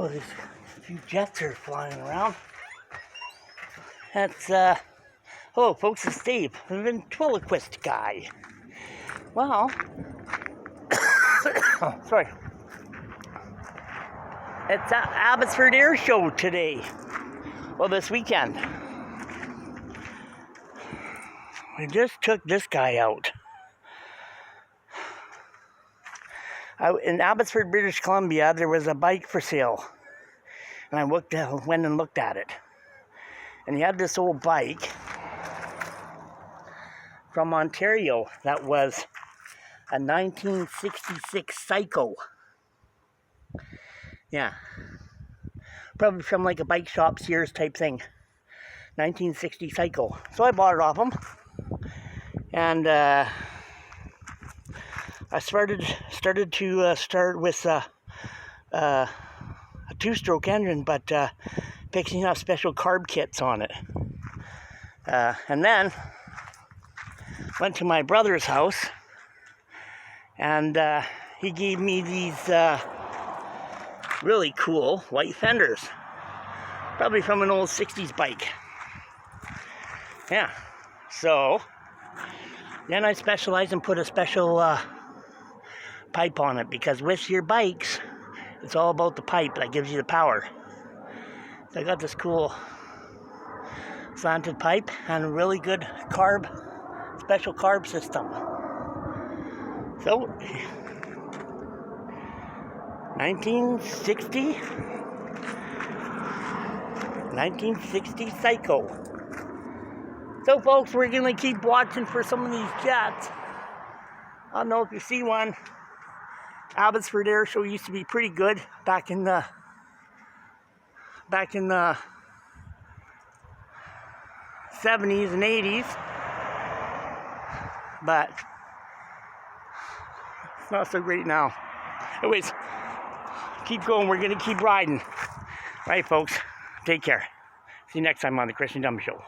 Oh, there's a few jets are flying around. That's, hello folks, it's Steve, the ventriloquist guy. Well, oh, sorry. It's Abbotsford Air Show today. Well, this weekend. We just took this guy out. In Abbotsford, British Columbia, there was a bike for sale. And I went and looked at it. And he had this old bike from Ontario that was a 1966 cyco. Yeah. Probably from like a bike shop, Sears type thing. 1960 cyco. So I bought it off him. And I started with a two-stroke engine, but fixing up special carb kits on it. And then went to my brother's house, and he gave me these really cool white fenders, probably from an old 60s bike. Yeah, so then I specialized and put a special pipe on it, because with your bikes, it's all about the pipe that gives you the power. So I got this cool slanted pipe and a really good special carb system. So 1960 cyco. So folks, we're gonna keep watching for some of these jets. I don't know if you see one. Abbotsford Air Show used to be pretty good back in the 70s and 80s, but it's not so great now. Anyways, keep going. We're gonna keep riding. All right, folks, take care. See you next time on the Christian Dumb Show.